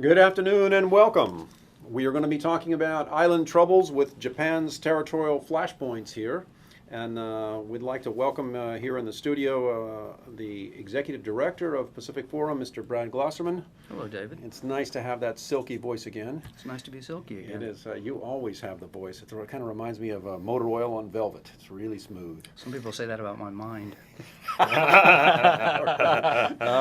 Good afternoon and welcome. We are going to be talking about island troubles with Japan's territorial flashpoints here. And we'd like to welcome here in the studio the Executive Director of Pacific Forum, Mr. Brad Glosserman. Hello, David. It's nice to have that silky voice again. It's nice to be silky again. It is. You always have the voice. It kind of reminds me of motor oil on velvet. It's really smooth. Some people say that about my mind. All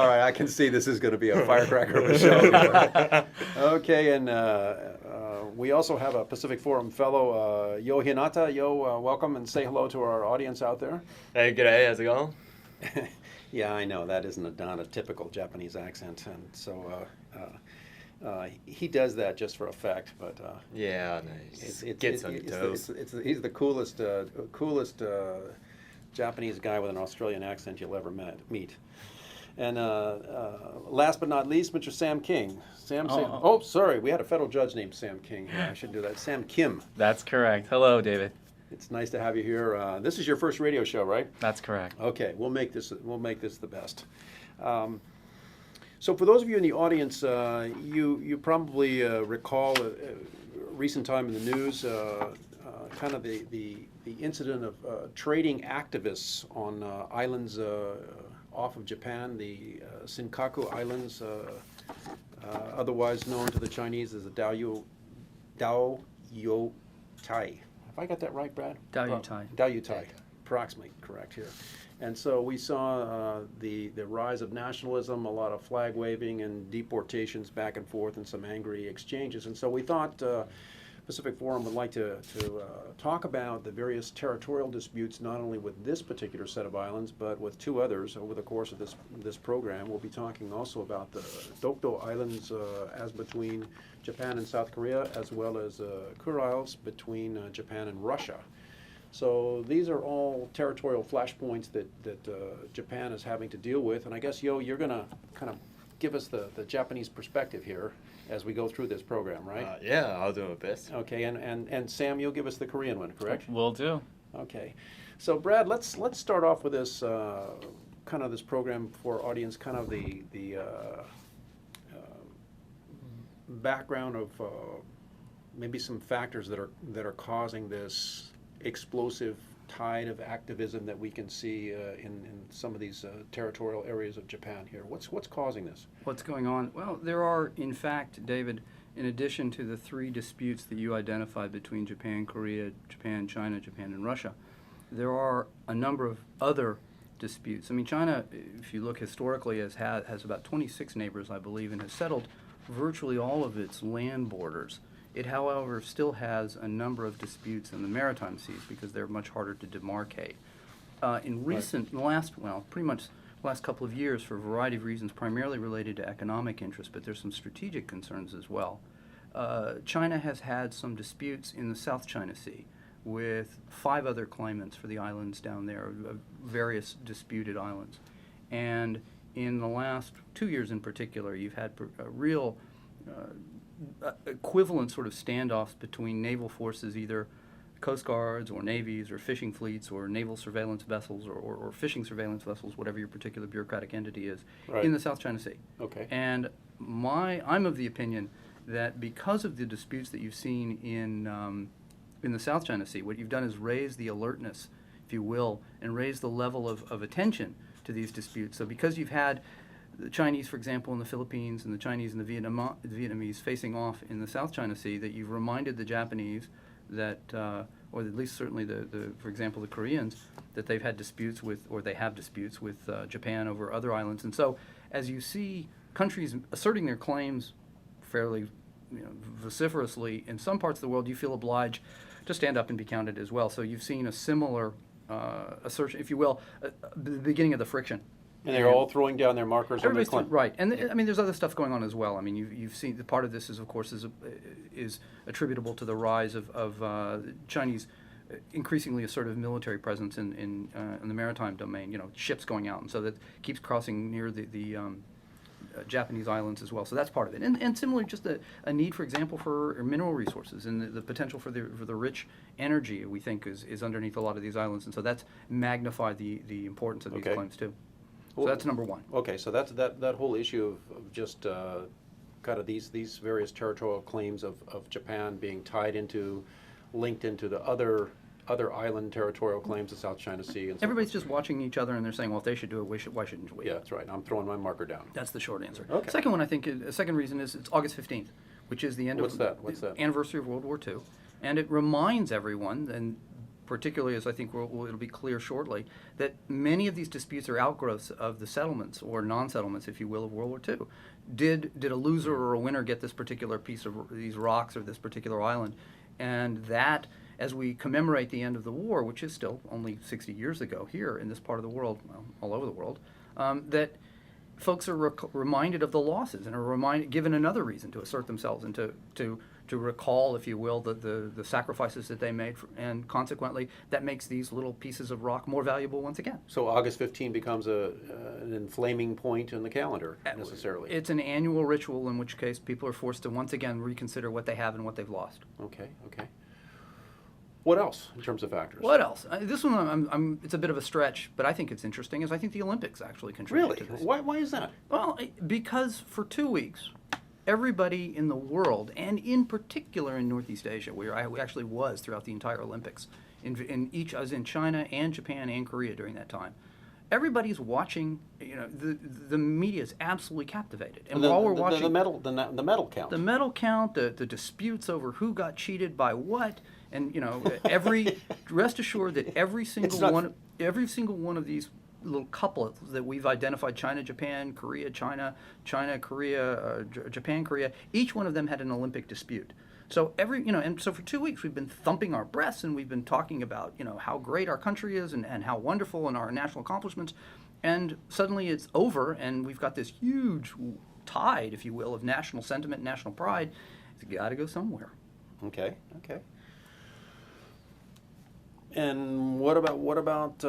right, I can see this is going to be a firecracker of a show here. Okay, and we also have a Pacific Forum fellow, Ryo Hinata. Ryo, welcome and say hello to our audience out there. Hey, g'day, how's it going? Yeah, I know, that isn't not a typical Japanese accent, and so he does that just for effect, but Yeah, I know. It gets on your toes. He's the coolest Japanese guy with an Australian accent you'll ever meet. And last but not least, Mr. Sam King. Sorry, we had a federal judge named Sam King here. I should do that. Sam Kim. That's correct. Hello, David. It's nice to have you here. This is your first radio show, right? That's correct. Okay, we'll make this the best. So for those of you in the audience, you probably recall a recent time in the news, kind of the incident of trading activists on islands off of Japan, the Senkaku Islands, otherwise known to the Chinese as the Daoyutai. Have I got that right, Brad? Daoyutai. Daoyutai, approximately correct here. And so we saw the rise of nationalism, a lot of flag waving and deportations back and forth and some angry exchanges. And so we thought Pacific Forum would like to talk about the various territorial disputes, not only with this particular set of islands, but with two others over the course of this program. We'll be talking also about the Dokdo Islands as between Japan and South Korea, as well as Kurils between Japan and Russia. So these are all territorial flashpoints that Japan is having to deal with. And I guess, Ryo, you're going to kind of give us the Japanese perspective here as we go through this program, right? Yeah, I'll do my best. Okay, and Sam, you'll give us the Korean one, correct? Will do. Okay, so Brad, let's start off with this kind of this program for our audience, kind of the background of maybe some factors that are causing this explosive tide of activism that we can see in some of these territorial areas of Japan here. What's causing this? What's going on? Well, there are, in fact, David, in addition to the three disputes that you identified between Japan, Korea, Japan, China, Japan, and Russia, there are a number of other disputes. I mean, China, if you look historically, has about 26 neighbors, I believe, and has settled virtually all of its land borders. It, however, still has a number of disputes in the maritime seas because they're much harder to demarcate. Pretty much the last couple of years, for a variety of reasons, primarily related to economic interests, but there's some strategic concerns as well. China has had some disputes in the South China Sea with 5 other claimants for the islands down there, various disputed islands. And in the last 2 years in particular, you've had a real equivalent sort of standoffs between naval forces, either coast guards or navies or fishing fleets or naval surveillance vessels or fishing surveillance vessels, whatever your particular bureaucratic entity is, right, in the South China Sea. Okay. And I'm of the opinion that because of the disputes that you've seen in the South China Sea, what you've done is raise the alertness, if you will, and raise the level of attention to these disputes. So because you've had the Chinese, for example, in the Philippines, and the Chinese and the Vietnamese facing off in the South China Sea, that you've reminded the Japanese that, or at least certainly for example, the Koreans, that they've had disputes with, or they have disputes with Japan over other islands. And so, as you see countries asserting their claims fairly, vociferously, in some parts of the world, you feel obliged to stand up and be counted as well. So you've seen a similar assertion, if you will, the beginning of the friction. And they're all throwing down their markers on their claim. Right, and I mean, there's other stuff going on as well. I mean, you've seen the part of this is, of course, is attributable to the rise of Chinese increasingly assertive military presence in the maritime domain. Ships going out, and so that keeps crossing near the Japanese islands as well. So that's part of it. And similarly, just a need, for example, for mineral resources and the potential for the rich energy we think is underneath a lot of these islands, and so that's magnified the importance of these claims too. So that's number one. Okay, so that's that whole issue of just kind of these various territorial claims of Japan being linked into the other island territorial claims of South China Sea. And so Everybody's just watching each other and they're saying, well, if they should do it, why shouldn't we? Yeah, that's right. I'm throwing my marker down. That's the short answer. Okay. Second one, I think, a second reason is it's August 15th, which is the end What's of that? the anniversary of World War II. And it reminds everyone, and particularly as I think it'll be clear shortly, that many of these disputes are outgrowths of the settlements, or non-settlements, if you will, of World War II. Did a loser or a winner get this particular piece of these rocks or this particular island? And that, as we commemorate the end of the war, which is still only 60 years ago here in this part of the world, well, all over the world, that folks are reminded of the losses and are given another reason to assert themselves and to recall, if you will, the sacrifices that they made, and consequently that makes these little pieces of rock more valuable once again. So August 15 becomes an inflaming point in the calendar, necessarily. It's an annual ritual, in which case people are forced to once again reconsider what they have and what they've lost. Okay. What else in terms of factors? What else? This one, it's a bit of a stretch, but I think it's interesting, is I think the Olympics actually contribute to this. Why is that? Well, because for 2 weeks, everybody in the world, and in particular in Northeast Asia, where I actually was throughout the entire Olympics, I was in China and Japan and Korea during that time. Everybody's watching. The media is absolutely captivated, and while we're watching the medal count, the disputes over who got cheated by what, and rest assured that every single one of these little couplets that we've identified, China, Japan, Korea, China, Korea, Japan, Korea, each one of them had an Olympic dispute. So so for 2 weeks we've been thumping our breasts and we've been talking about, how great our country is and how wonderful and our national accomplishments. And suddenly it's over and we've got this huge tide, if you will, of national sentiment, national pride. It's got to go somewhere. Okay. And what about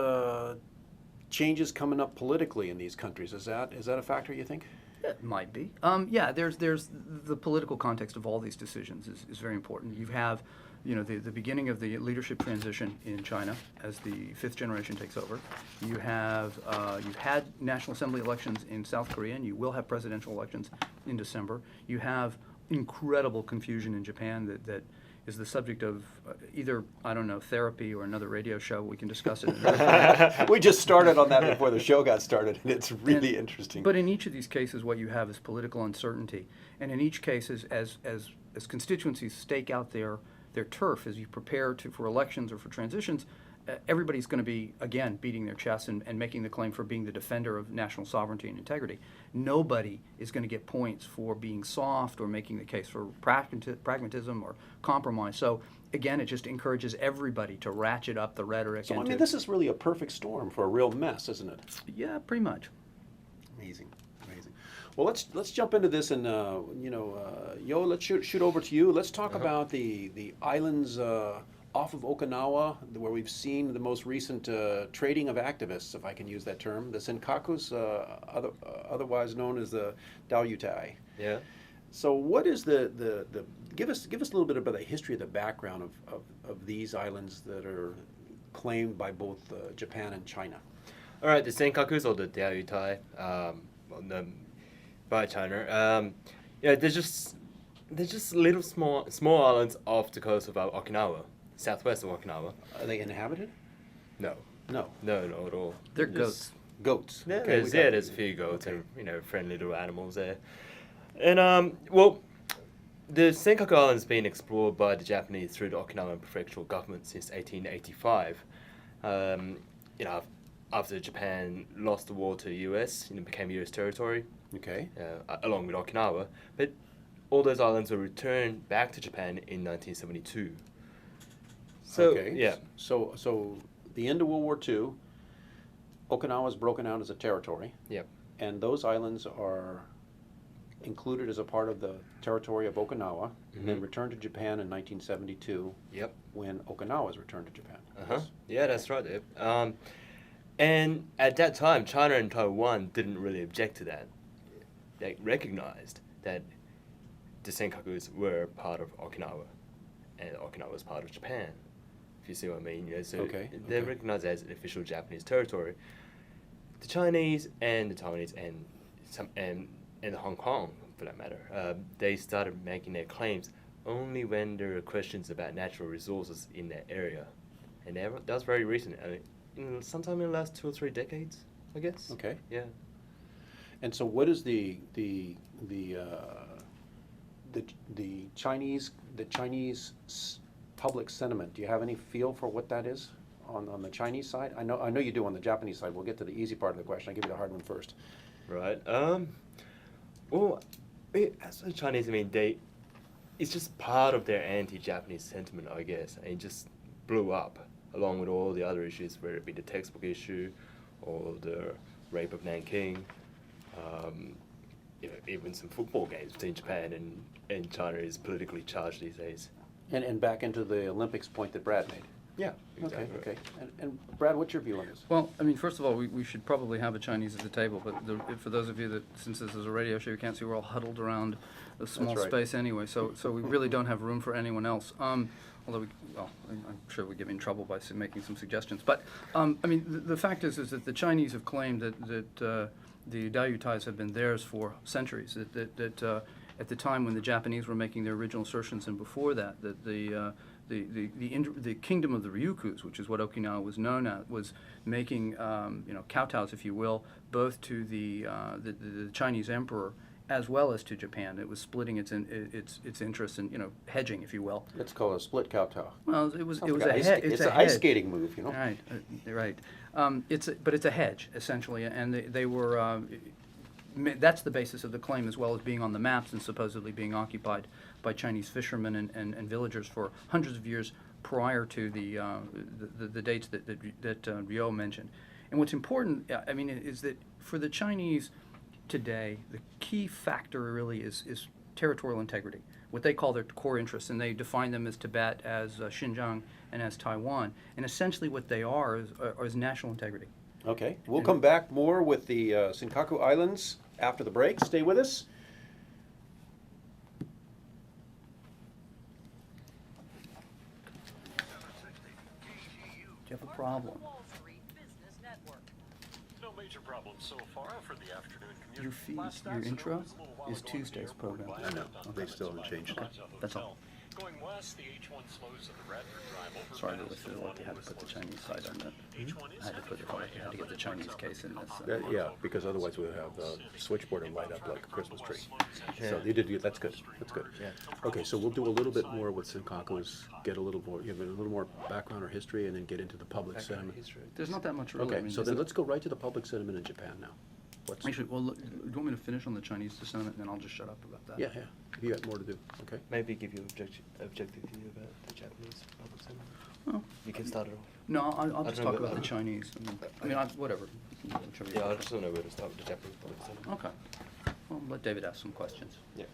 changes coming up politically in these countries? Is that a factor, you think? It might be. There's the political context of all these decisions is very important. You have, the beginning of the leadership transition in China as the fifth generation takes over. You have, you've had National Assembly elections in South Korea, and you will have presidential elections in December. You have incredible confusion in Japan that is the subject of either, therapy or another radio show. We can discuss it. We just started on that before the show got started, and it's really interesting. But in each of these cases, what you have is political uncertainty. And in each case, as constituencies stake out their turf, as you prepare for elections or for transitions, everybody's going to be, again, beating their chests and making the claim for being the defender of national sovereignty and integrity. Nobody is going to get points for being soft or making the case for pragmatism or compromise. So, again, it just encourages everybody to ratchet up the rhetoric. So, this is really a perfect storm for a real mess, isn't it? Yeah, pretty much. Amazing. Well, let's jump into this, and Yo, let's shoot over to you. Let's talk about the islands off of Okinawa, where we've seen the most recent trading of activists, if I can use that term, the Senkakus, otherwise known as the Daoyutai. Yeah. So what is give us a little bit about the history of the background of these islands that are claimed by both Japan and China? All right, the Senkakus, or the Daoyutai, by China. They're just little small islands off the coast of Okinawa. Southwest of Okinawa. Are they inhabited? No, not at all. They're goats. Goats. Yeah, Okay, there's a few goats and friendly little animals there. And the Senkaku Islands been explored by the Japanese through the Okinawan prefectural government since 1885. After Japan lost the war to the U.S., it became U.S. territory. Okay. Along with Okinawa, but all those islands were returned back to Japan in 1972. So, okay. Yeah. So the end of World War II, Okinawa is broken out as a territory. Yep. And those islands are included as a part of the territory of Okinawa, and then returned to Japan in 1972. Yep. When Okinawa was returned to Japan. Yes. Yeah, that's right. Yep. And at that time, China and Taiwan didn't really object to that. They recognized that the Senkakus were part of Okinawa, and Okinawa was part of Japan. If you see what I mean, they're recognized as an official Japanese territory. The Chinese and the Taiwanese and the Hong Kong for that matter, they started making their claims only when there were questions about natural resources in that area. And that was very recent. I mean, sometime in the last 2 or 3 decades, I guess. Okay. Yeah. And so what is the Chinese public sentiment? Do you have any feel for what that is on the Chinese side? I know you do on the Japanese side. We'll get to the easy part of the question. I'll give you the hard one first. Right. Well, as the Chinese, I mean, it's just part of their anti-Japanese sentiment, I guess. And it just blew up along with all the other issues, whether it be the textbook issue or the rape of Nanking. Even some football games between Japan and China is politically charged these days. And back into the Olympics point that Brad made. Yeah, exactly. Okay. And Brad, what's your view on this? Well, I mean, first of all, we should probably have a Chinese at the table, but for those of you that, since this is a radio show, you can't see, we're all huddled around a small right. space anyway, so we really don't have room for anyone else. Although, I'm sure we get in trouble by making some suggestions. But, I mean, the fact is that the Chinese have claimed that the Diaoyu ties have been theirs for centuries, that at the time when the Japanese were making their original assertions and before that, that the kingdom of the Ryukyus, which is what Okinawa was known as, was making kowtows, if you will, both to the Chinese emperor as well as to Japan. It was splitting its interests and hedging, if you will. Let's call it a split kowtow. Well, it was a ice, hedge. it's an ice skating move, you know. Right, right. But it's a hedge essentially, and they were. That's the basis of the claim, as well as being on the maps and supposedly being occupied by Chinese fishermen and villagers for hundreds of years prior to the dates that Ryo mentioned. And what's important, I mean, is that for the Chinese today, the key factor really is territorial integrity, what they call their core interests, and they define them as Tibet, as Xinjiang, and as Taiwan. And essentially what they are is national integrity. Okay, we'll come back more with the Senkaku Islands after the break. Stay with us. Do you have a problem? No major problems so far for the afternoon commute. Your feed, Last your accident intro was a little while is ago Tuesday's at the airport program. by I know. Downtown They still haven't Plaza changed it. Hotel. That's all. Going west, the H1 slows to the Radford Drive over Sorry, Meadows I feel like you had to put the Chinese side on that. H1 is I had to put it, I had to get the Chinese case in this. Yeah, because otherwise we would have the switchboard and light up like a Christmas tree. So they did. That's good. That's good. Yeah. Okay, so we'll do a little bit more with Senkaku's, get a little more, give it a little more background or history, and then get into the public sentiment. There's not that much really. I Okay, mean, so is then it- let's go right to the public sentiment in Japan now. What's, Actually, well, look, do you want me to finish on the Chinese sentiment, and then I'll just shut up about that? yeah, you got more to do. Okay. Maybe give you objective view about the Japanese public sentiment. Well, You can start it off. no, I'll I just don't talk know, about the but- Chinese. Whatever. Whichever you Yeah, I prefer. just don't know where to start with the Japanese public sentiment. Okay. Well, let David ask some questions. Yeah.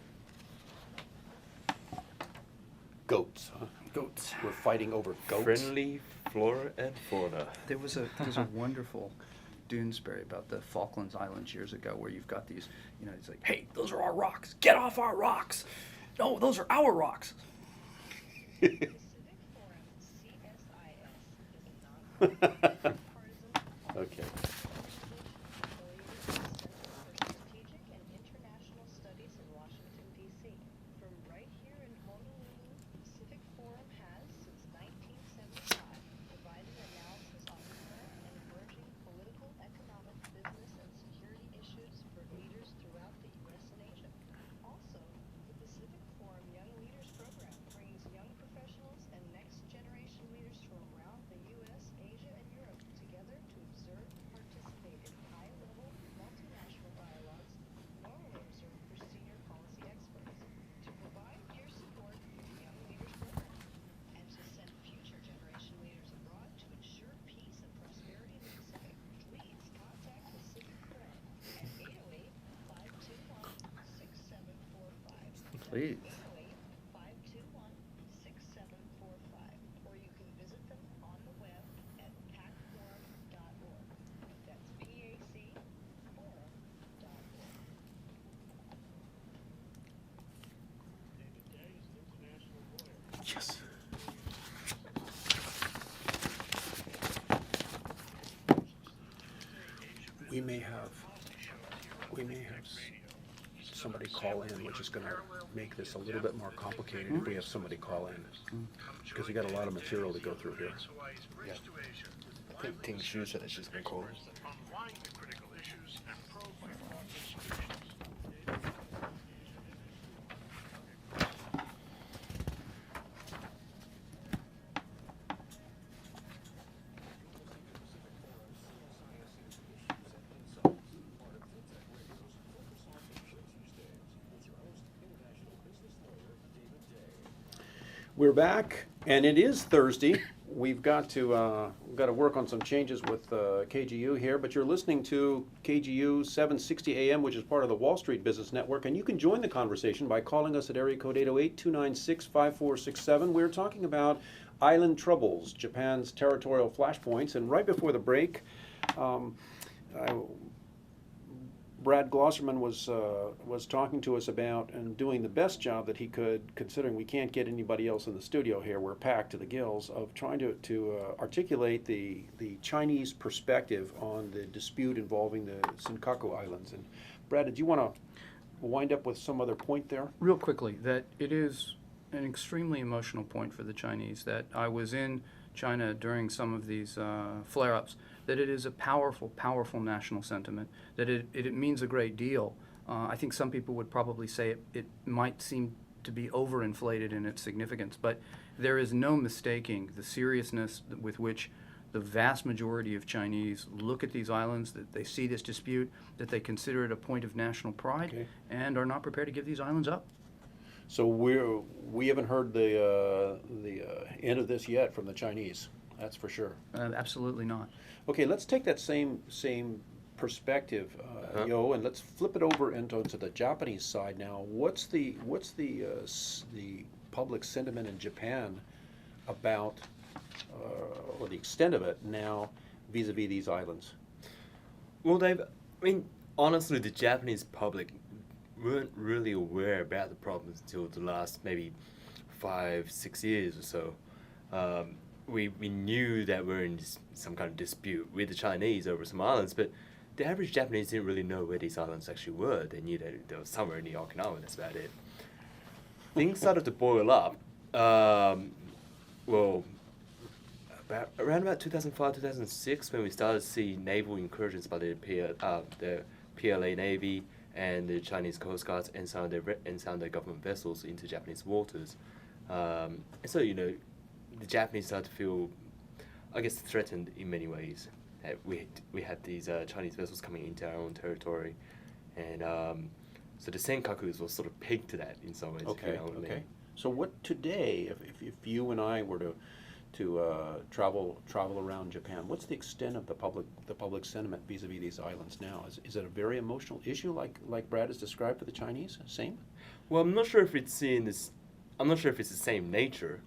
Goats, huh? Goats. We're fighting over goats. Friendly flora and fauna. There's a wonderful Doonesbury about the Falklands Islands years ago, where you've got these, it's like, hey, those are our rocks. Get off our rocks. No, those are our rocks. Pacific Forum CSIS is a nonprofit Okay. Strategic and International Studies in Washington, D.C. From right here in Honolulu, Pacific Forum has, since 1975, provided analysis on current and emerging political, economic, business, and security issues for leaders throughout the U.S. and Asia. Also, the Pacific Forum Young Leaders Program brings young professionals and next-generation leaders from around the U.S., Asia, and Europe together to observe and participate in high-level, multinational dialogues normally reserved for senior policy experts. To provide your support for the Young Leaders Program and to send future generation leaders abroad to ensure peace and prosperity in the Pacific, please contact Pacific Forum at 808-521-6745. Please. 808-521-6745, or you can visit them on the web at pacforum.org. That's PAC forum.org. Yes. We may have somebody call in, which is going to make this a little bit more complicated if we have somebody call in, because we got a lot of material to go through here. Yeah. I think Ting Shu said that she's been called. on why the critical issues and pro-biological solutions. We're back, and it is Thursday. We've got to work on some changes with KGU here, but you're listening to KGU 760 AM, which is part of the Wall Street Business Network, and you can join the conversation by calling us at area code 808-296-5467. We're talking about island troubles, Japan's territorial flashpoints, and right before the break, Brad Glosserman was talking to us about and doing the best job that he could, considering we can't get anybody else in the studio here. We're packed to the gills, of trying to articulate the Chinese perspective on the dispute involving the Senkaku Islands. And Brad, did you want to wind up with some other point there? Real quickly, that it is an extremely emotional point for the Chinese, that I was in China during some of these flare-ups, that it is a powerful, powerful national sentiment, that it means a great deal. I think some people would probably say it might seem to be overinflated in its significance, but there is no mistaking the seriousness with which the vast majority of Chinese look at these islands, that they see this dispute, that they consider it a point of national pride, Okay. and are not prepared to give these islands up. So we haven't heard the end of this yet from the Chinese. That's for sure. Absolutely not. Okay, let's take that same perspective, Yo, and let's flip it over into the Japanese side now. What's the public sentiment in Japan about, or the extent of it now, vis-a-vis these islands? Well, Dave, I mean, honestly, the Japanese public weren't really aware about the problems until the last maybe 5-6 years or so. We knew that we're in some kind of dispute with the Chinese over some islands, but the average Japanese didn't really know where these islands actually were. They knew that they were somewhere near Okinawa, that's about it. Things started to boil up, around about 2005, 2006, when we started to see naval incursions by the PLA Navy and the Chinese Coast Guards and some of their government vessels into Japanese waters. And so, the Japanese started to feel, I guess, threatened in many ways. That we had these Chinese vessels coming into our own territory, and so the Senkakus was sort of pegged to that in some ways. Okay, if you know what I mean. okay. So what today, if you and I were to travel around Japan, what's the extent of the public sentiment vis-a-vis these islands now? Is it a very emotional issue like Brad has described for the Chinese? Same? Well, I'm not sure if it's the same nature,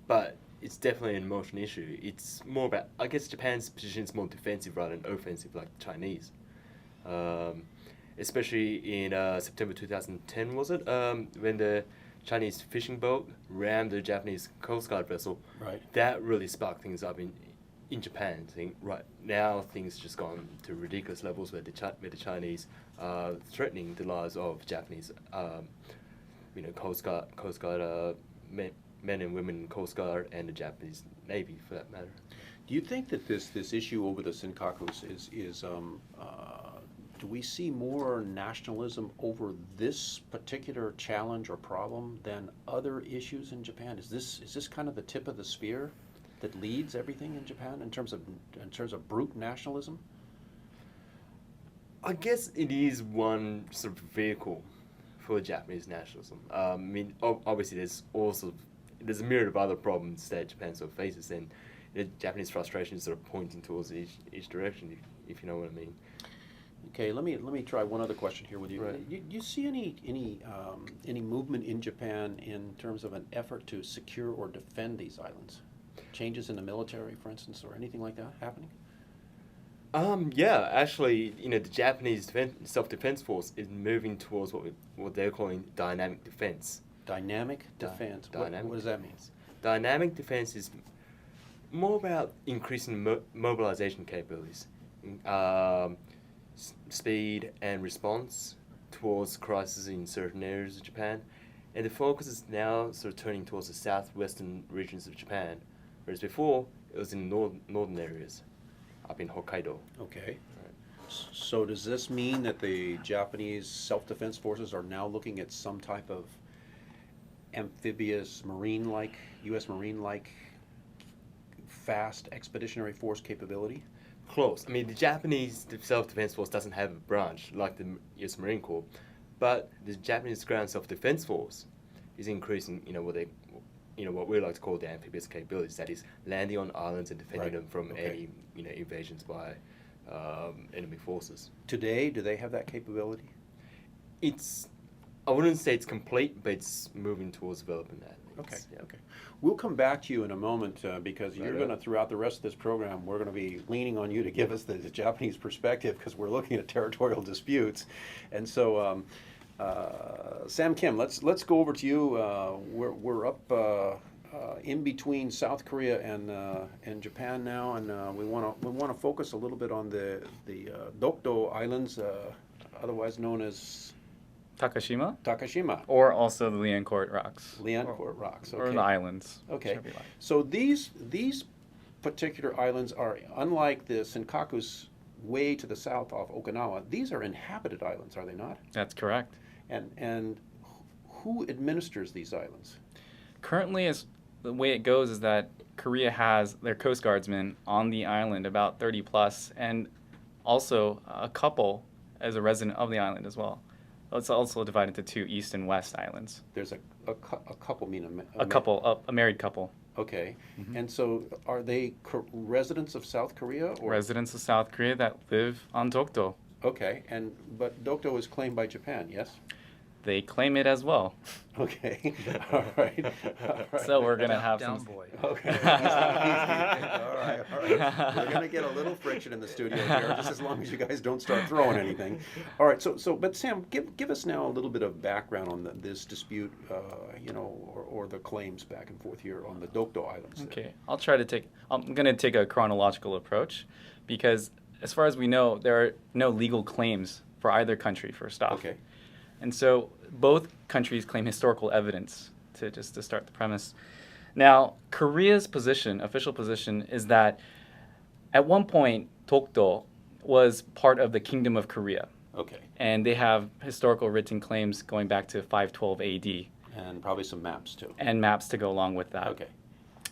but it's definitely an emotional issue. It's more about, I guess Japan's position is more defensive rather than offensive like the Chinese. Especially in September 2010, was it? When the Chinese fishing boat rammed the Japanese Coast Guard vessel. Right. That really sparked things up in Japan. Right now, things just gone to ridiculous levels where the Chinese are threatening the lives of Japanese, Coast Guard men and women in Coast Guard and the Japanese Navy, for that matter. Do you think that this issue over the Senkakus is do we see more nationalism over this particular challenge or problem than other issues in Japan? Is this kind of the tip of the spear that leads everything in Japan in terms of brute nationalism? I guess it is one sort of vehicle for Japanese nationalism. I mean, obviously there's a myriad of other problems that Japan sort of faces, and the Japanese frustration is sort of pointing towards each direction, if you know what I mean. Okay, let me try one other question here with you. Right. Do you see any movement in Japan in terms of an effort to secure or defend these islands? Changes in the military, for instance, or anything like that happening? Yeah, actually, the Japanese self-defense force is moving towards what they're calling dynamic defense. Dynamic defense. What does that mean? Dynamic defense is more about increasing mobilization capabilities, speed and response, towards crisis in certain areas of Japan, and the focus is now sort of turning towards the southwestern regions of Japan, whereas before it was in northern areas, up in Hokkaido. Okay. So does this mean that the Japanese self-defense forces are now looking at some type of amphibious marine-like, U.S. marine-like fast expeditionary force capability? Close. I mean, the Japanese self-defense force doesn't have a branch like the U.S. Marine Corps, but the Japanese ground self-defense force is increasing. What we like to call the amphibious capabilities. That is, landing on islands and defending Right. them from Okay. any invasions by enemy forces. Today, do they have that capability? I wouldn't say it's complete, but it's moving towards developing that. Okay, Yeah. okay. We'll come back to you in a moment because you're Right going to, on. throughout the rest of this program, we're going to be leaning on you to give us the Japanese perspective because we're looking at territorial disputes. And so, Sam Kim, let's go over to you. We're up in between South Korea and Japan now, and we want to focus a little bit on the Dokdo Islands, otherwise known as Takashima, Takashima, or also the Liancourt Rocks. Liancourt Rocks. Or Okay. the islands. Okay. whichever you like. So these particular islands are, unlike the Senkaku's way to the south off Okinawa, these are inhabited islands, are they not? That's correct. And who administers these islands? Currently, the way it goes is that Korea has their Coast Guardsmen on the island, about 30 plus, and also a couple as a resident of the island as well. It's also divided into two east and west islands. There's a couple, mean A married couple. Okay. Mhm. And so are they residents of South Korea? Or? Residents of South Korea that live on Dokdo. Okay. But Dokdo is claimed by Japan, yes? They claim it as well. Okay. All right. All right. So we're going to have Down some... boy. Okay. All right, all right. We're going to get a little friction in the studio here, just as long as you guys don't start throwing anything. All right. But Sam, give us now a little bit of background on this dispute, or the claims back and forth here on the Dokdo Islands. Okay, I'm going to take a chronological approach because as far as we know, there are no legal claims for either country, first off. Okay. And so both countries claim historical evidence to start the premise. Now, Korea's official position, is that at one point, Dokdo was part of the Kingdom of Korea. Okay. And they have historical written claims going back to 512 AD And probably some maps too. and maps to go along with that. Okay.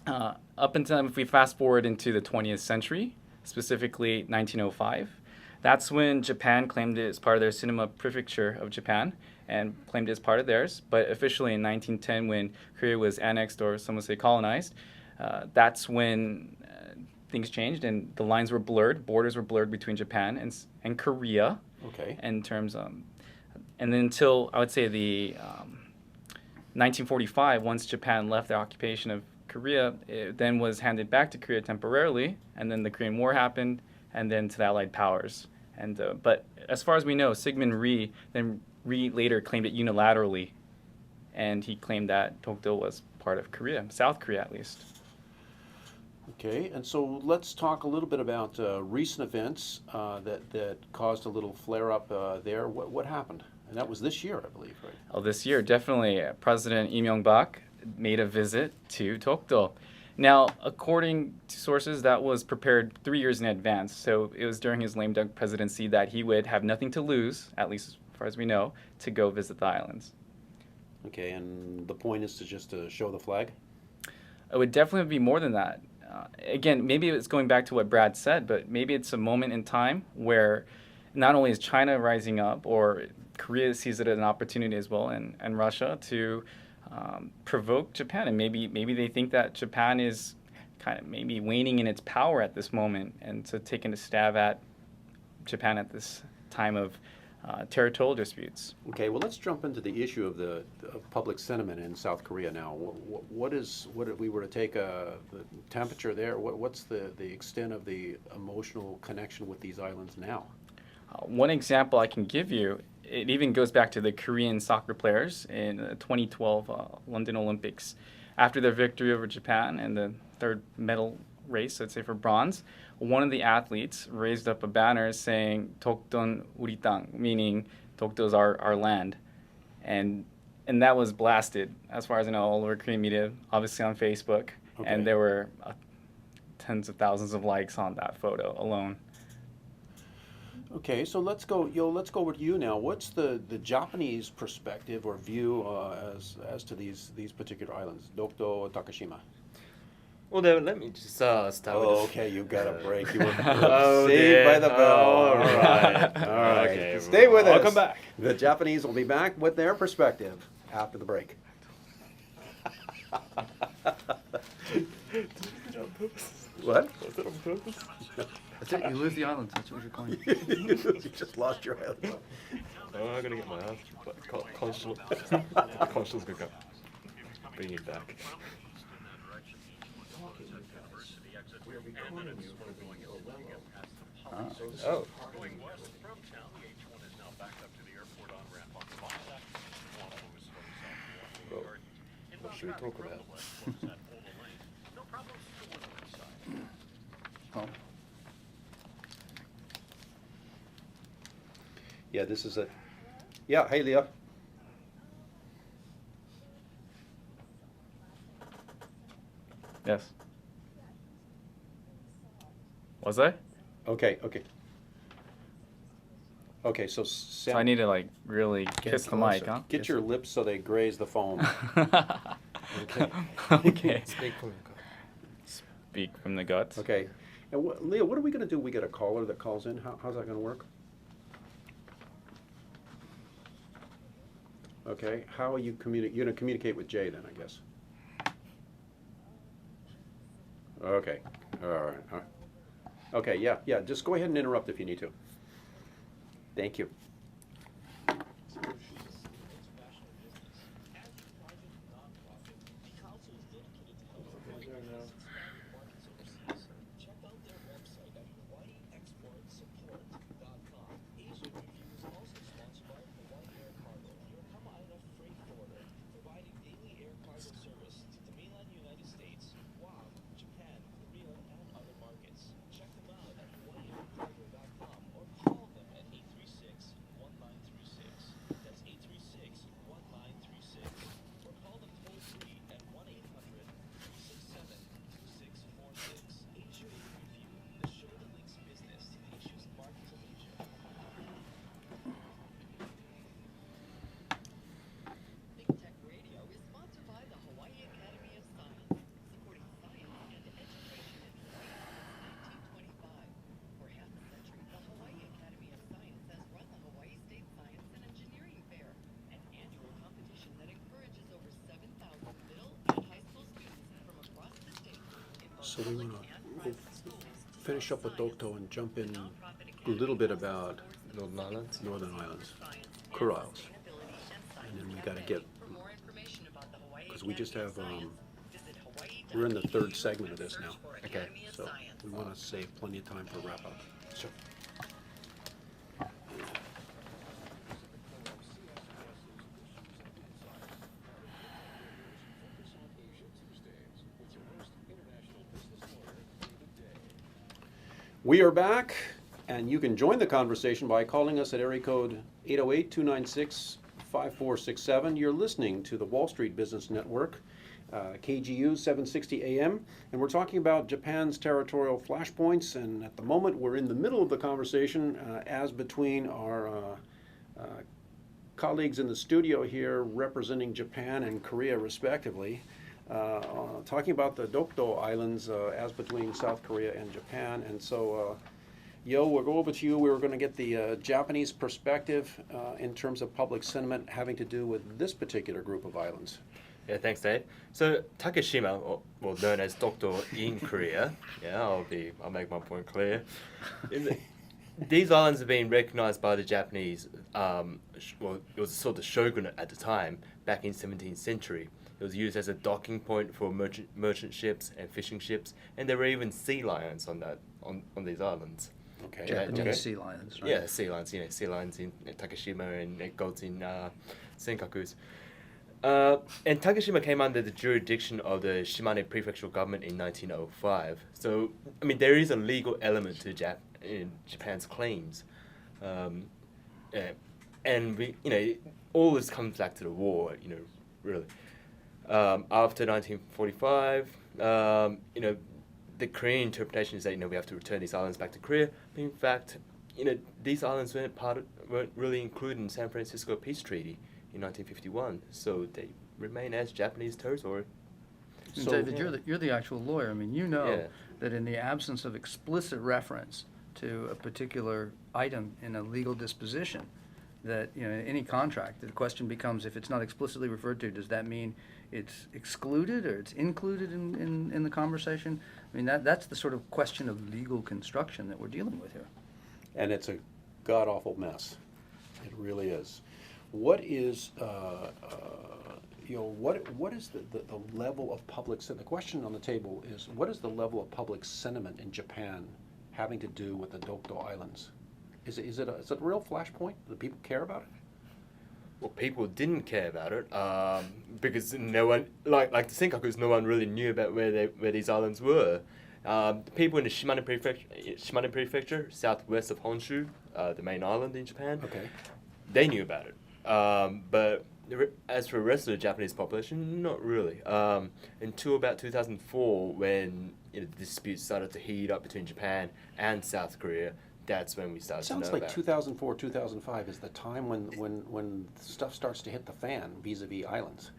Up until, if we fast forward into the 20th century, specifically 1905, that's when Japan claimed it as part of their Cinema Prefecture of Japan and claimed it as part of theirs. But officially in 1910, when Korea was annexed, or some would say colonized, that's when things changed and the lines were blurred, borders were blurred between Japan and Korea. Okay. In terms of, and then until I would say the 1945, once Japan left the occupation of Korea, it then was handed back to Korea temporarily, and then the Korean War happened, and then to the Allied powers. And but as far as we know, Sigmund Rhee later claimed it unilaterally, and he claimed that Dokdo was part of Korea, South Korea at least. Okay, and so let's talk a little bit about recent events that caused a little flare-up there. What happened? And that was this year, I believe, right? Oh, this year, definitely. President Lee Myung-bak made a visit to Dokdo. Now, according to sources, that was prepared 3 years in advance. So it was during his lame duck presidency that he would have nothing to lose, at least as far as we know, to go visit the islands. Okay, and the point is to just show the flag? It would definitely be more than that. Again, maybe it's going back to what Brad said, but maybe it's a moment in time where not only is China rising up, or Korea sees it as an opportunity as well, and Russia, to provoke Japan. And maybe they think that Japan is kind of maybe waning in its power at this moment, and so taking a stab at Japan at this time of territorial disputes. Okay, well, let's jump into the issue of public sentiment in South Korea now. What if we were to take the temperature there, what's the extent of the emotional connection with these islands now? One example I can give you, it even goes back to the Korean soccer players in the 2012 London Olympics. After their victory over Japan and the third medal race, let's say for bronze, one of the athletes raised up a banner saying "Dokdon Uri Tang," meaning Dokdo's our land, and that was blasted, as far as I know, all over Korean media, obviously on Facebook, Okay. and there were tens of thousands of likes on that photo alone. Okay, so let's go with you now. What's the Japanese perspective or view as to these particular islands, Dokdo, Takashima? Well, then let me just start with Oh, okay, you got a break. You were Oh, saved dear. by the bell. All right. All right. Okay, Stay with us. I'll come back. The Japanese will be back with their perspective after the break. What? Was that on purpose? That's it. You lose the islands. That's what you're calling. You just lost your island. Oh, I'm gonna get my consul. Consul's gonna go. Bring it back. Oh. Going west from town, the H1 is now backed up to the airport on ramp on the viaduct. Juan Lewis from South Well, Garden. what should we talk about? No problems to the westward side. Well, Yeah, this is it. Yeah, hey, Leah. Yes. Was I? Okay. Okay, so So Sam, I need to like really kiss the mic, huh? get your lips so they graze the foam. Okay. Okay. Speak from your Speak from the guts. Okay. And Leah, what are we going to do? We get a caller that calls in. How's that going to work? Okay. How are you communicate? You're going to communicate with Jay then, I guess. Okay. All right. Okay. Yeah. Just go ahead and interrupt if you need to. Thank you. Check out their website at HawaiiExportSupport.com. Asian Review is also sponsored by Hawaii Air Cargo, your Kama'aina freight forwarder, providing daily air cargo service to the mainland United States, Guam, Japan, Korea, and other markets. Check them out at HawaiiAirCargo.com or call them at 836-1936. That's 836-1936. Or call them toll free at 1-800-367-2646. Asia Review, the show that links business to the issues and markets of Asia. ThinkTech Radio is sponsored by the Hawaii Academy of Science, supporting science and education in Hawaii since 1925. For half a century, the Hawaii Academy of Science has run the Hawaii State Science and Engineering Fair, an annual competition that encourages over 7,000 middle and high school students from across the state in both So we public want and to private schools to finish up with science. Dokdo and jump in Nonprofit a little bit academy about Northern Islands. Northern Islands, science and Cook Isles. sustainability and And then we science got to cafe. get, For more information about the Hawaii because we just Academy have, of Science, visit Hawaii.edu we're in the third segment of this and now. search for Okay. Academy of So Science. we want to save plenty of time for wrap up. Sure. We are back, and you can join the conversation by calling us at area code 808-296-5467. You're listening to the Wall Street Business Network, KGU 760 AM, and we're talking about Japan's territorial flashpoints, and at the moment we're in the middle of the conversation as between our colleagues in the studio here representing Japan and Korea respectively, talking about the Dokdo Islands as between South Korea and Japan. And so, Yo, we'll go over to you. We were going to get the Japanese perspective in terms of public sentiment having to do with this particular group of islands. Yeah, thanks, Dave. So Takeshima, or well, known as Dokdo in Korea, I'll make my point clear. These islands have been recognized by the Japanese. Well, it was sort of shogunate at the time, back in 17th century. It was used as a docking point for merchant ships and fishing ships, and there were even sea lions on these islands. Okay. Japanese okay. sea lions, right? Yeah, sea lions. Sea lions in Takeshima and goats in Senkakus. And Takeshima came under the jurisdiction of the Shimane prefectural government in 1905. So, I mean, there is a legal element to Japan's claims. and we, all this comes back to the war, really. After 1945, the Korean interpretation is that, we have to return these islands back to Korea. But in fact, these islands weren't really included in San Francisco Peace Treaty in 1951, so they remain as Japanese territory. So, David, you're the actual lawyer. I mean, Yeah. that in the absence of explicit reference to a particular item in a legal disposition, that any contract, the question becomes, if it's not explicitly referred to, does that mean it's excluded or it's included in the conversation? I mean, that's the sort of question of legal construction that we're dealing with here. And it's a god-awful mess. It really is. What is, what is the level of public, the question on the table is, what is the level of public sentiment in Japan having to do with the Dokdo Islands? Is it a real flashpoint? Do people care about it? Well, people didn't care about it because no one, like the Senkakus, no one really knew about where these islands were. People in the Shimane Prefecture, southwest of Honshu, the main island in Japan, Okay. they knew about it. But as for the rest of the Japanese population, not really. Until about 2004, when the disputes started to heat up between Japan and South Korea, that's when we started to know Sounds about like it. 2004, 2005 is the time when stuff starts to hit the fan vis-a-vis islands.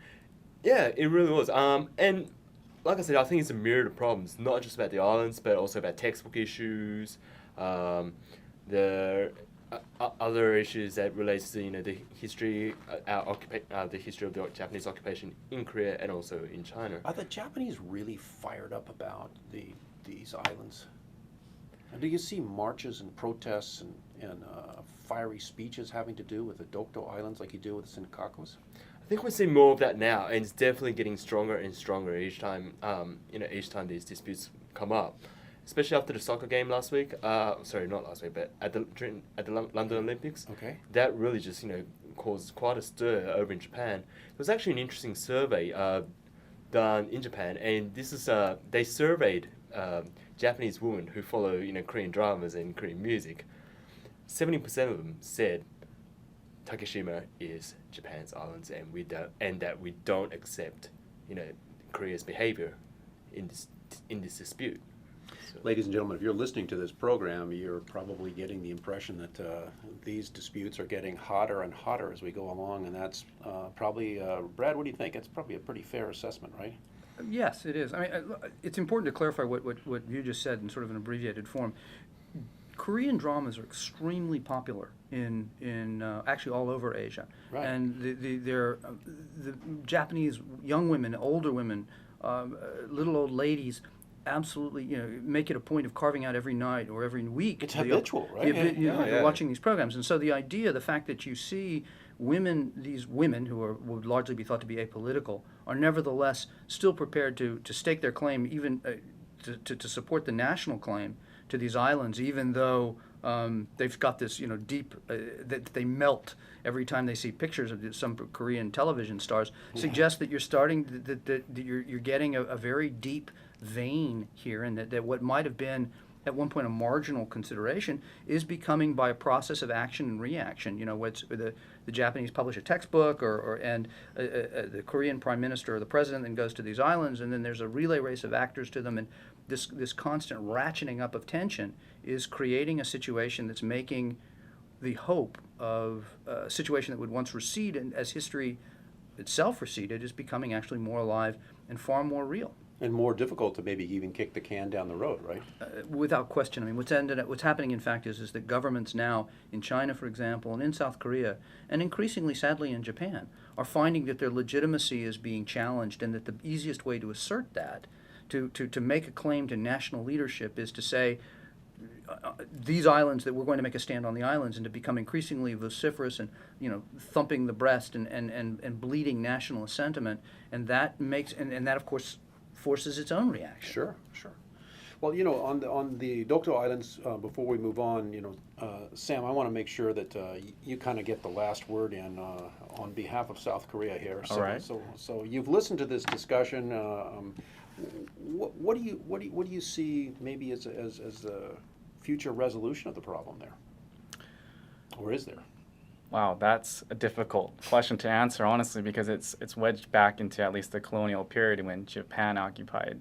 Yeah, it really was. And like I said, I think it's a myriad of problems, not just about the islands, but also about textbook issues, the other issues that relates to the history, the history of the Japanese occupation in Korea and also in China. Are the Japanese really fired up about these islands? And do you see marches and protests and fiery speeches having to do with the Dokdo Islands like you do with the Senkakus? I think we're seeing more of that now, and it's definitely getting stronger and stronger each time. Each time these disputes come up, especially after the soccer game last week. Sorry, not last week, but at the London Olympics. Okay. That really just caused quite a stir over in Japan. There was actually an interesting survey done in Japan, and this is they surveyed Japanese women who follow Korean dramas and Korean music. 70% of them said Takeshima is Japan's islands, and that we don't accept Korea's behavior in this dispute. So. Ladies and gentlemen, if you're listening to this program, you're probably getting the impression that these disputes are getting hotter and hotter as we go along, and that's probably, Brad, what do you think? It's probably a pretty fair assessment, right? Yes, it is. I mean, it's important to clarify what you just said in sort of an abbreviated form. Korean dramas are extremely popular in actually all over Asia, Right. and the Japanese young women, older women, little old ladies, absolutely make it a point of carving out every night or every week. It's habitual, right? You're watching these programs, and so the fact that you see these women who would largely be thought to be apolitical, are nevertheless still prepared to stake their claim, even to support the national claim to these islands, even though they've got this deep that they melt every time they see pictures of some Korean television stars, suggests that you're starting that you're getting a very deep vein here, and that what might have been at one point a marginal consideration is becoming, by a process of action and reaction. What's the Japanese publish a textbook, and the Korean prime minister or the president then goes to these islands, and then there's a relay race of actors to them, and this constant ratcheting up of tension is creating a situation that's making the hope of a situation that would once recede, and as history itself receded, is becoming actually more alive and far more real. And more difficult to maybe even kick the can down the road, right? Without question. I mean, what's happening, in fact, is that governments now, in China, for example, and in South Korea, and increasingly, sadly, in Japan, are finding that their legitimacy is being challenged, and that the easiest way to assert that, to make a claim to national leadership, is to say, these islands, that we're going to make a stand on the islands, and to become increasingly vociferous and thumping the breast and bleeding nationalist sentiment, and that makes and that of course forces its own reaction. Sure. Well, on the Dokdo Islands, before we move on, Sam, I want to make sure that you kind of get the last word in on behalf of South Korea here. All right. So you've listened to this discussion. What do you see maybe as the future resolution of the problem there, or is there? Wow, that's a difficult question to answer, honestly, because it's wedged back into at least the colonial period when Japan occupied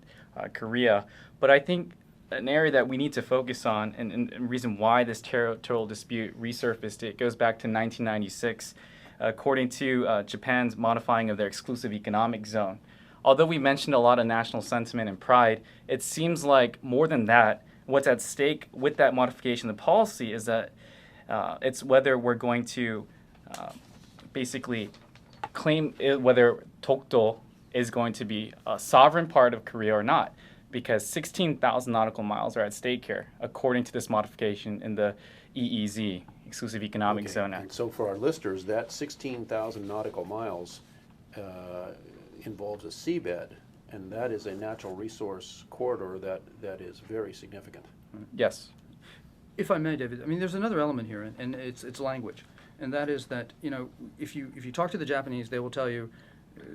Korea. But I think an area that we need to focus on, and reason why this territorial dispute resurfaced, it goes back to 1996, according to Japan's modifying of their exclusive economic zone. Although we mentioned a lot of national sentiment and pride, it seems like more than that, what's at stake with that modification of the policy is that it's whether we're going to basically claim whether Tokdo is going to be a sovereign part of Korea or not, because 16,000 nautical miles are at stake here, according to this modification in the EEZ, Exclusive Economic Okay, Zone and Act. so for our listeners, that 16,000 nautical miles involves a seabed, and that is a natural resource corridor that is very significant. Yes. If I may, David, I mean, there's another element here, and it's language, and that is that, you know, if you talk to the Japanese, they will tell you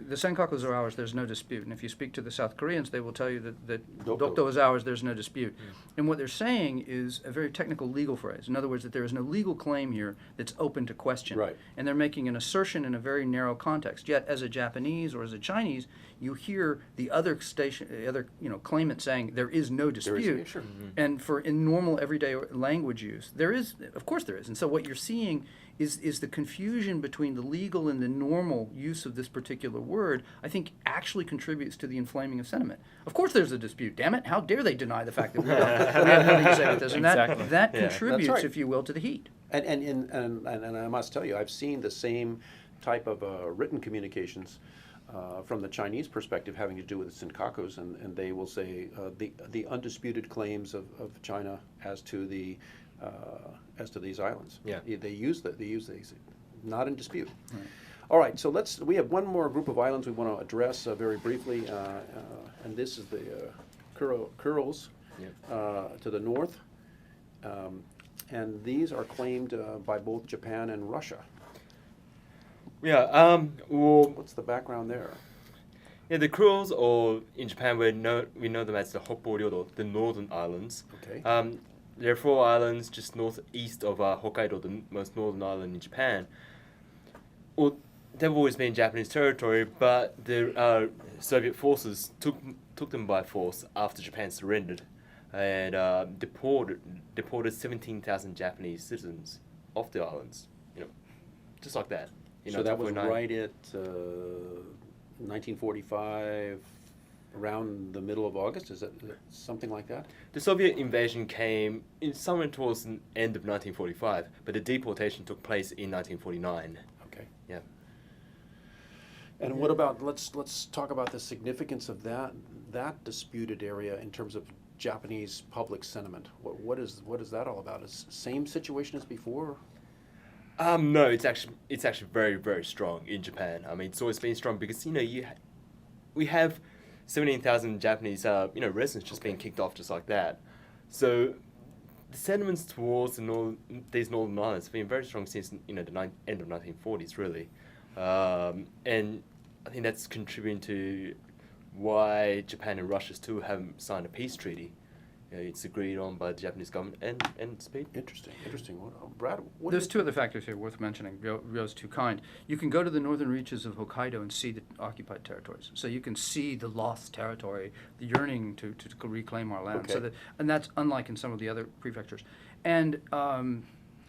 the Senkakus are ours, there's no dispute. And if you speak to the South Koreans, they will tell you that Dokdo is ours, there's no dispute. And what they're saying is a very technical legal phrase. In other words, that there is no legal claim here that's open to question. Right. And they're making an assertion in a very narrow context. Yet, as a Japanese or as a Chinese, you hear the other claimant saying there is no dispute. Sure. And in normal everyday language use, there is, of course there is. And so what you're seeing is the confusion between the legal and the normal use of this particular word, I think actually contributes to the inflaming of sentiment. Of course there's a dispute, damn it. How dare they deny the fact that we have nothing to say with this? And Exactly. that Yeah. contributes, That's right. if you will, to the heat. And I must tell you, I've seen the same type of written communications from the Chinese perspective having to do with the Senkakus, and they will say the undisputed claims of China as to these islands. Yeah. They use these, not in dispute. Right. All right, so we have one more group of islands we want to address very briefly, and this is the Kurils to the north. And these are claimed by both Japan and Russia. Yeah. Well, What's the background there? yeah, the Kurils, or in Japan we know them as the Hokboryo, the northern islands. Okay. There are 4 islands just northeast of Hokkaido, the most northern island in Japan. Well, they've always been Japanese territory, but the Soviet forces took them by force after Japan surrendered, and deported 17,000 Japanese citizens off the islands. Just like that. So that was 1949. right at 1945, around the middle of August? Is it something like that? The Soviet invasion came somewhere towards the end of 1945, but the deportation took place in 1949. Okay. Yeah. And what about, let's talk about the significance of that disputed area in terms of Japanese public sentiment. What is that all about? Is same situation as before? No, it's actually very, very strong in Japan. I mean, it's always been strong because we have 17,000 Japanese residents just being kicked off just like that. So the sentiments towards these northern islands have been very strong since the end of 1940s, really, and I think that's contributing to why Japan and Russia still haven't signed a peace treaty. It's agreed on by the Japanese government and speed. Interesting. Brad, There's 2 other factors here worth mentioning. Ryo's too kind. You can go to the northern reaches of Hokkaido and see the occupied territories. So you can see the lost territory, the yearning to reclaim our land. Okay. And that's unlike in some of the other prefectures. And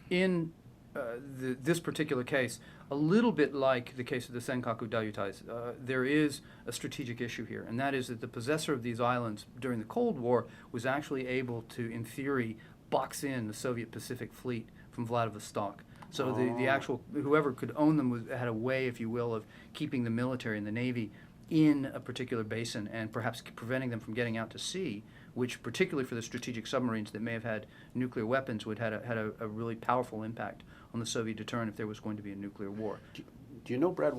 in this particular case, a little bit like the case of the Senkaku Dayutais, there is a strategic issue here, and that is that the possessor of these islands during the Cold War was actually able to, in theory, box in the Soviet Pacific Fleet from Vladivostok. So the actual, whoever could own them had a way, if you will, of keeping the military and the Navy in a particular basin and perhaps preventing them from getting out to sea, which particularly for the strategic submarines that may have had nuclear weapons would had a really powerful impact on the Soviet deterrent if there was going to be a nuclear war. Do you know, Brad,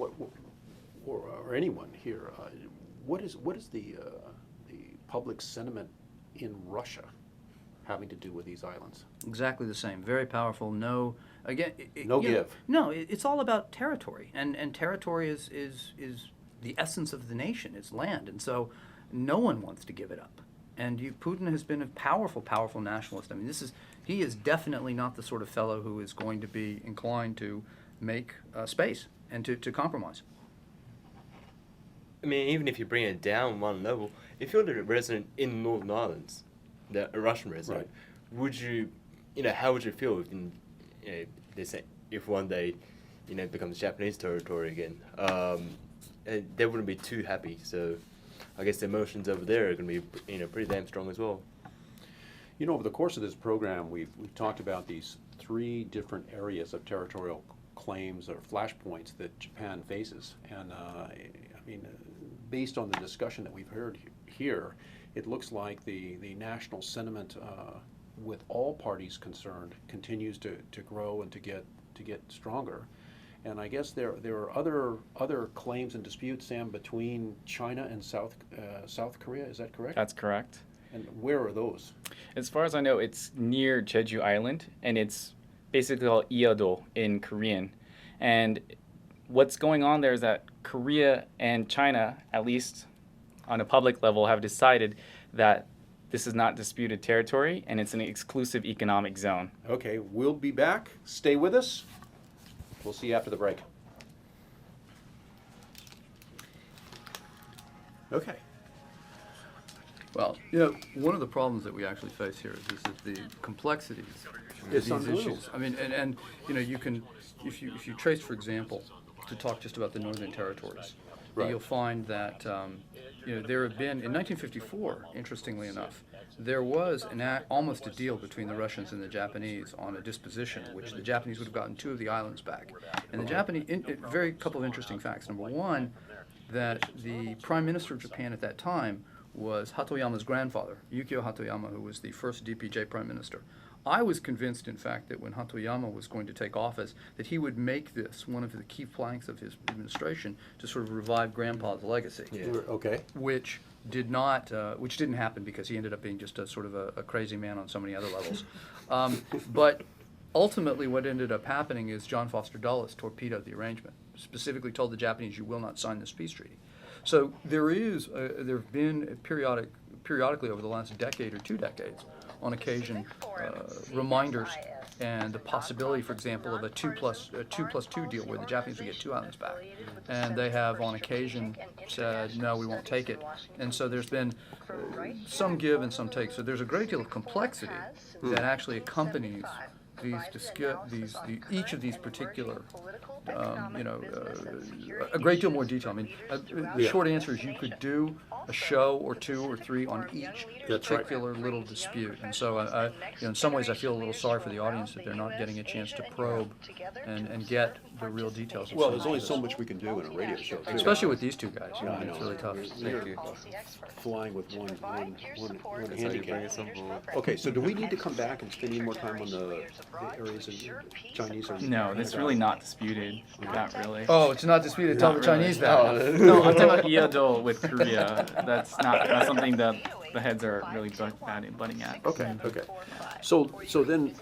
or anyone here, what is the public sentiment in Russia having to do with these islands? Exactly the same. Very powerful. No, again, No give. It's all about territory, and territory is the essence of the nation. It's land, and so no one wants to give it up. And Putin has been a powerful, powerful nationalist. I mean, he is definitely not the sort of fellow who is going to be inclined to make space and to compromise. I mean, even if you bring it down one level, if you're the resident in Northern Islands, a Russian resident, would you, how would you feel if, they say, if one day, it becomes Japanese territory again? They wouldn't be too happy. So, I guess the emotions over there are going to be, pretty damn strong as well. Over the course of this program, we've talked about these 3 different areas of territorial claims or flashpoints that Japan faces, and based on the discussion that we've heard here, it looks like the national sentiment with all parties concerned continues to grow and to get stronger. And I guess there are other claims and disputes, Sam, between China and South Korea. Is that correct? That's correct. And where are those? As far as I know, it's near Jeju Island, and it's basically called Iado in Korean. And what's going on there is that Korea and China, at least on a public level, have decided that this is not disputed territory, and it's an exclusive economic zone. Okay, we'll be back. Stay with us. We'll see you after the break. Okay. Well, one of the problems that we actually face here is the complexities of It's these unbelievable. issues. I mean, and you can, if you trace, for example, to talk just about the Northern Territories, Right. you'll find that there have been in 1954, interestingly enough, there was almost a deal between the Russians and the Japanese on a disposition, which the Japanese would have gotten 2 of the islands back. And the Japanese, very couple of interesting facts. Number one, that the Prime Minister of Japan at that time was Hatoyama's grandfather, Yukio Hatoyama, who was the first DPJ Prime Minister. I was convinced, in fact, that when Hatoyama was going to take office, that he would make this one of the key planks of his administration to sort of revive Grandpa's legacy. Yeah. Okay. Which didn't happen because he ended up being just a sort of a crazy man on so many other levels. But ultimately, what ended up happening is John Foster Dulles torpedoed the arrangement, specifically told the Japanese, "You will not sign this peace treaty." So there have been periodically over the last decade or 2 decades, on occasion, reminders and the possibility, for example, of a 2+2 deal where the Japanese would get 2 islands back, and they have on occasion said, "No, we won't take it." And so there's been some give and some take. So there's a great deal of complexity that actually accompanies each of these particular, a great deal more detail. I mean, the short answer is you could do a show or 2 or 3 on each particular little dispute. And so, in some ways, I feel a little sorry for the audience that they're not getting a chance to probe and get the real details. Of Well, some there's of only this. so much we can do in a radio show, too. Especially with these 2 guys. Yeah, I It's know. really tough. We're flying with one That's how you bring handicap. us on board. Okay, so do we need to come back and spend any more time on the areas in Chinese or? No, that's really not disputed. Not really. Oh, it's not disputed. Tell the Not really. Chinese that. No, I'm talking about Iado with Korea. That's not something that the heads are really butting at. Okay, okay. So then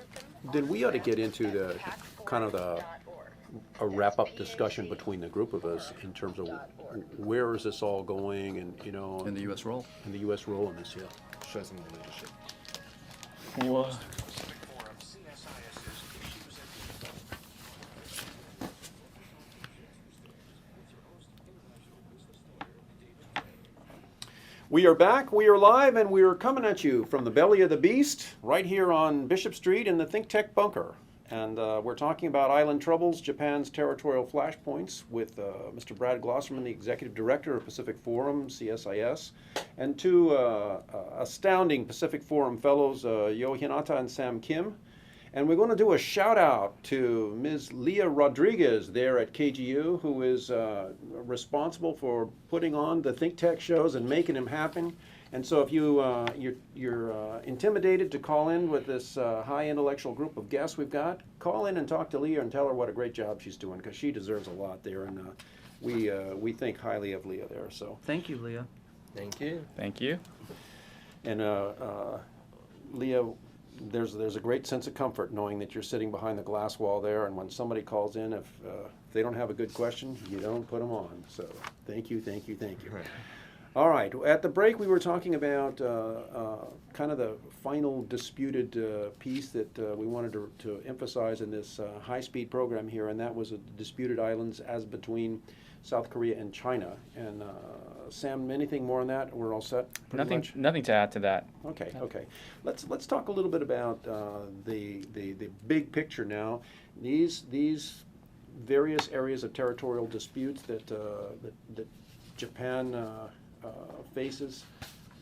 we ought to get into the kind of a wrap-up discussion between the group of us in terms of where is this all going, and In the U.S. role. and the U.S. role in this. Yeah. Show some leadership. Whoa. Pacific Forum CSIS's issues and We are back, we are live, and we are coming at you from the belly of the beast, right here on Bishop Street in the ThinkTech bunker. And we're talking about island troubles, Japan's territorial flashpoints, with Mr. Brad Glosserman, the Executive Director of Pacific Forum CSIS, and 2 astounding Pacific Forum fellows, Ryo Hinata and Sam Kim. And we're going to do a shout out to Ms. Leah Rodriguez there at KGU, who is responsible for putting on the ThinkTech shows and making them happen. And so if you're intimidated to call in with this high intellectual group of guests we've got, call in and talk to Leah and tell her what a great job she's doing, because she deserves a lot there, and we think highly of Leah there. So Thank you, Leah. Thank you. Thank you. and Leah, there's a great sense of comfort knowing that you're sitting behind the glass wall there, and when somebody calls in, if they don't have a good question, you don't put them on. So thank you. Right. All right. At the break, we were talking about kind of the final disputed piece that we wanted to emphasize in this high-speed program here, and that was the disputed islands as between South Korea and China. And Sam, anything more on that? We're all set. Pretty Nothing, much? nothing to add to that. Okay. Okay. Let's talk a little bit about the big picture now. These various areas of territorial disputes that Japan faces.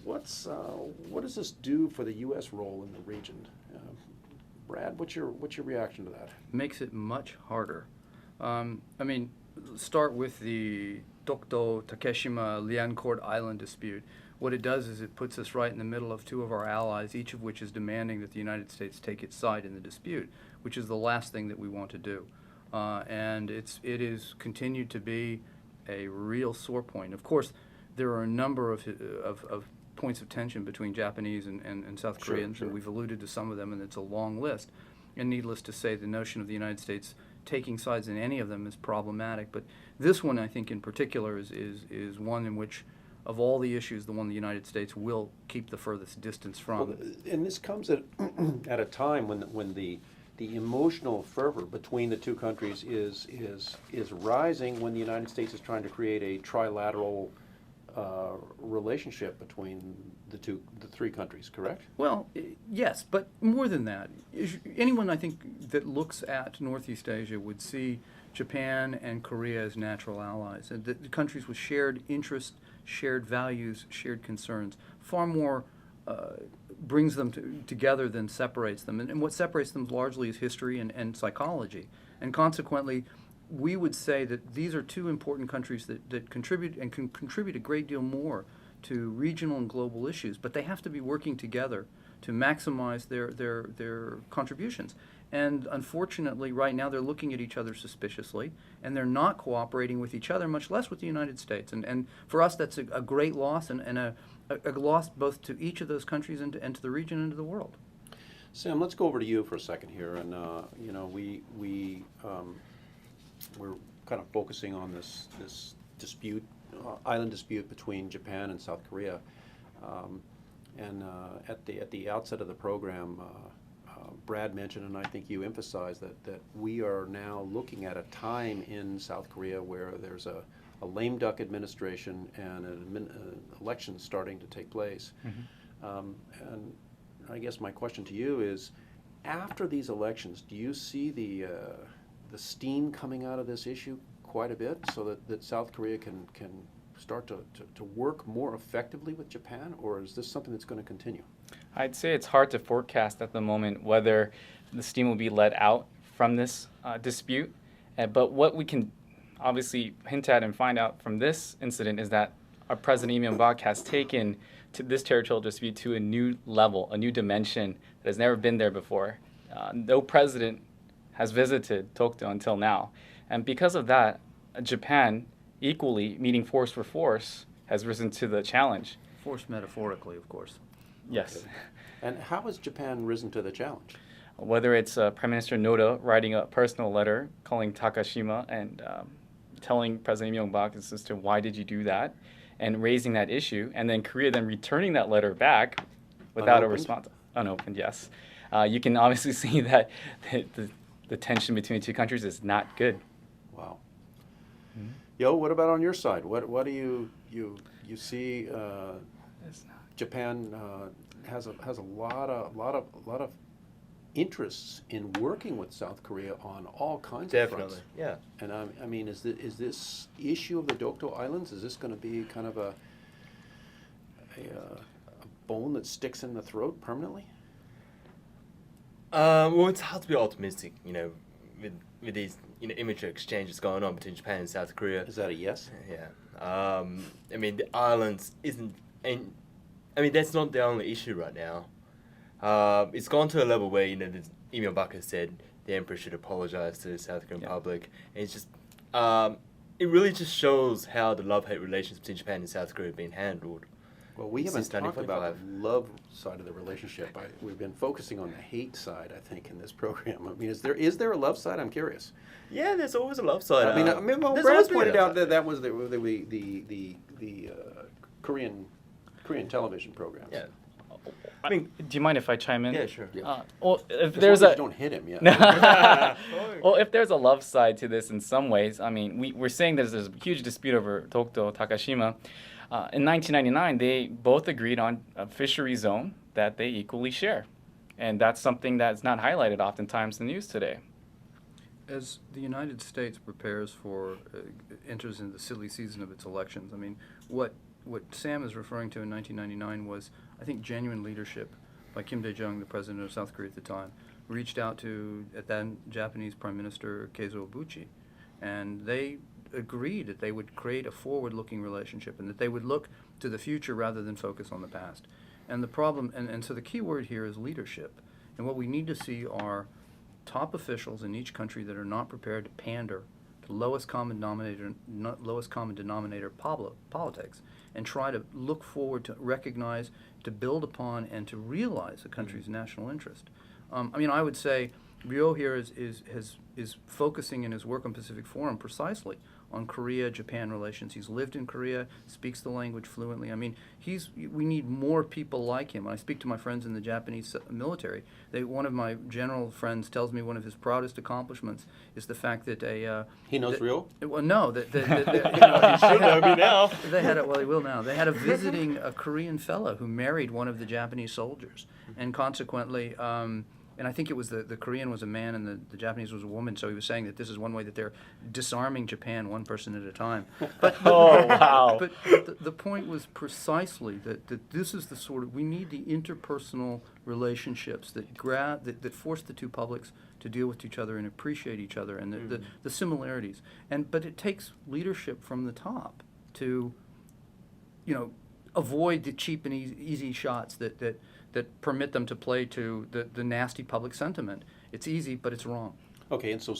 What does this do for the U.S. role in the region? Brad, what's your reaction to that? Makes it much harder. Start with the Dokdo Takeshima Liancourt Island dispute. What it does is it puts us right in the middle of two of our allies, each of which is demanding that the United States take its side in the dispute, which is the last thing that we want to do. And it is continued to be a real sore point. Of course, there are a number of points of tension between Japanese and South Sure, Koreans, sure. and we've alluded to some of them, and it's a long list. And needless to say, the notion of the United States taking sides in any of them is problematic. But this one, I think, in particular, is one in which, of all the issues, the one the United States will keep the furthest distance from. Well, and this comes at at a time when the emotional fervor between the two countries is rising, when the United States is trying to create a trilateral relationship between the three countries. Correct? Well, yes, but more than that. Anyone, I think, that looks at Northeast Asia would see Japan and Korea as natural allies, and the countries with shared interests, shared values, shared concerns, far more brings them together than separates them. And what separates them largely is history and psychology. And consequently, we would say that these are two important countries that contribute and can contribute a great deal more to regional and global issues, but they have to be working together to maximize their contributions. And unfortunately, right now, they're looking at each other suspiciously, and they're not cooperating with each other, much less with the United States. And for us, that's a great loss, and a loss both to each of those countries and to the region and to the world. Sam, let's go over to you for a second here, and we're kind of focusing on this dispute, island dispute between Japan and South Korea. At the outset of the program, Brad mentioned, and I think you emphasized, that we are now looking at a time in South Korea where there's a lame duck administration and an election starting to take place. Mm-hmm. And I guess my question to you is, after these elections, do you see the steam coming out of this issue quite a bit, so that South Korea can start to work more effectively with Japan, or is this something that's going to continue? I'd say it's hard to forecast at the moment whether the steam will be let out from this dispute. But what we can obviously hint at and find out from this incident is that our President Lee Myung-bak has taken to this territorial dispute to a new level, a new dimension that has never been there before. No president has visited Dokdo until now. And because of that, Japan, equally meeting force for force, has risen to the challenge. Forced metaphorically, of course. Yes. Okay. And how has Japan risen to the challenge? Whether it's Prime Minister Noda writing a personal letter calling Takashima and telling President Myung-bak as to why did you do that, and raising that issue, and then Korea then returning that letter back without Unopened? a response. Unopened, yes. You can obviously see that the tension between the two countries is not good. Wow. Mm-hmm. Yo, what about on your side? What do you see? Japan has a lot of interests in working with South Korea on all kinds of fronts. Definitely, yeah. And I mean, is this issue of the Dokdo Islands, is this going to be kind of a bone that sticks in the throat permanently? Well, it's hard to be optimistic, with these immature exchanges going on between Japan and South Korea. Is that a yes? Yeah. I mean, the islands isn't, and I mean that's not the only issue right now. It's gone to a level where Lee Myung-bak has said the emperor should apologize to the South Korean public, and it's just, it really just shows how the love-hate relations between Japan and South Korea have been handled. Well, we haven't since talked about 1945. the love side of the relationship. We've been focusing on the hate side, I think, in this program. I mean, is there a love side? I'm curious. Yeah, there's always a love side. I mean, well, there's Brad always been a pointed love out side. that was the Korean television programs. Yeah. I mean, Do you mind if I chime in? yeah, sure. Well, if As there's long as a you don't hit him, yeah. well, if there's a love side to this in some ways, I mean, we're saying there's a huge dispute over Tokto Takashima. In 1999, they both agreed on a fishery zone that they equally share, and that's something that's not highlighted oftentimes in the news today. As the United States prepares for, enters into the silly season of its elections, I mean, what Sam is referring to in 1999 was, I think, genuine leadership by Kim Dae-jung, the president of South Korea at the time, reached out to, at then, Japanese Prime Minister Keizo Obuchi, and they agreed that they would create a forward-looking relationship and that they would look to the future rather than focus on the past. And the problem, and so the key word here is leadership. And what we need to see are top officials in each country that are not prepared to pander to lowest common denominator politics, and try to look forward to recognize, to build upon, and to realize the country's national interest. I mean, I would say Ryo here is focusing in his work on Pacific Forum precisely on Korea-Japan relations. He's lived in Korea, speaks the language fluently. I mean, we need more people like him. When I speak to my friends in the Japanese military, one of my general friends tells me one of his proudest accomplishments is the fact that He knows Ryo? well, no, that He should know me now. they had well, he will now. They had a Korean fellow who married one of the Japanese soldiers, and consequently, and I think it was the Korean was a man and the Japanese was a woman. So he was saying that this is one way that they're disarming Japan one person at a time. But Oh, wow. But the point was precisely that this is the sort of, we need the interpersonal relationships that force the two publics to deal with each other and appreciate each other and the similarities. But it takes leadership from the top to, avoid the cheap and easy shots that permit them to play to the nasty public sentiment. It's easy, but it's wrong. Okay, and so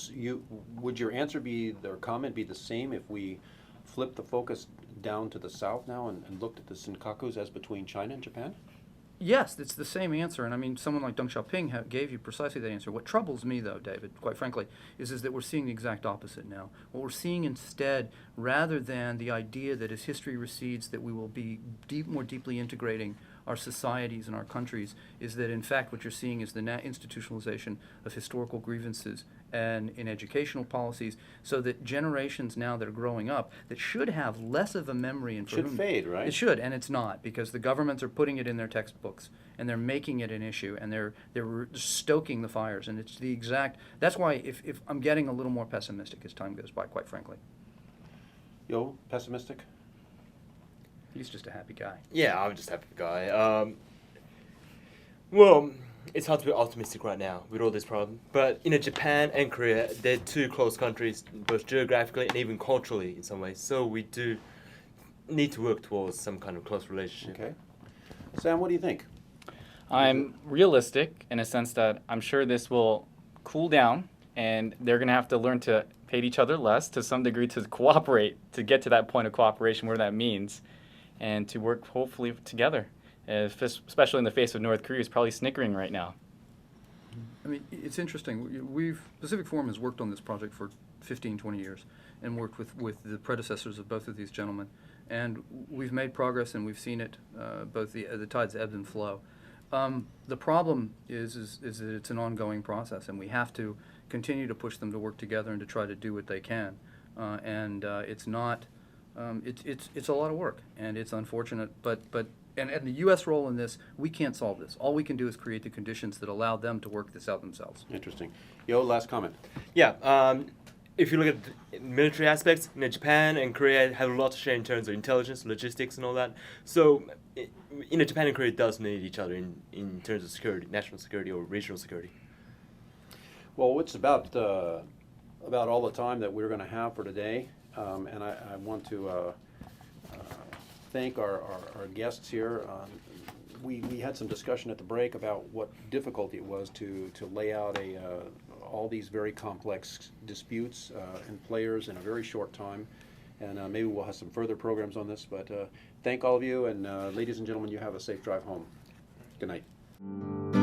would your answer or comment be the same if we flip the focus down to the south now and looked at the Senkakus as between China and Japan? Yes, it's the same answer, and I mean, someone like Deng Xiaoping gave you precisely that answer. What troubles me, though, David, quite frankly, is that we're seeing the exact opposite now. What we're seeing instead, rather than the idea that as history recedes that we will be more deeply integrating our societies and our countries, is that in fact what you're seeing is the institutionalization of historical grievances and in educational policies, so that generations now that are growing up that should have less of a memory and Should fade, right? It should, and it's not, because the governments are putting it in their textbooks and they're making it an issue and they're stoking the fires, and it's the exact. That's why if I'm getting a little more pessimistic as time goes by, quite frankly. Yo, pessimistic? He's just a happy guy. Yeah, I'm just a happy guy. Well, it's hard to be optimistic right now with all this problem. But Japan and Korea, they're two close countries, both geographically and even culturally in some ways. So we do need to work towards some kind of close relationship. Okay. Sam, what do you think? I'm realistic in a sense that I'm sure this will cool down, and they're going to have to learn to hate each other less, to some degree, to cooperate, to get to that point of cooperation, where that means, and to work hopefully together, especially in the face of North Korea, who's probably snickering right now. I mean, it's interesting. Pacific Forum has worked on this project for 15, 20 years and worked with the predecessors of both of these gentlemen. And we've made progress, and we've seen it, both the tides ebb and flow. The problem is that it's an ongoing process, and we have to continue to push them to work together and to try to do what they can. It's not, it's a lot of work, and it's unfortunate, but the U.S. role in this, we can't solve this. All we can do is create the conditions that allow them to work this out themselves. Interesting. Yo, last comment. Yeah, if you look at the military aspects, Japan and Korea have a lot to share in terms of intelligence, logistics, and all that. So, Japan and Korea does need each other in terms of security, national security or regional security. Well, it's about all the time that we're going to have for today, and I want to thank our guests here. We had some discussion at the break about what difficulty it was to lay out all these very complex disputes and players in a very short time, And maybe we'll have some further programs on this, but thank all of you, and ladies and gentlemen, you have a safe drive home. Good night.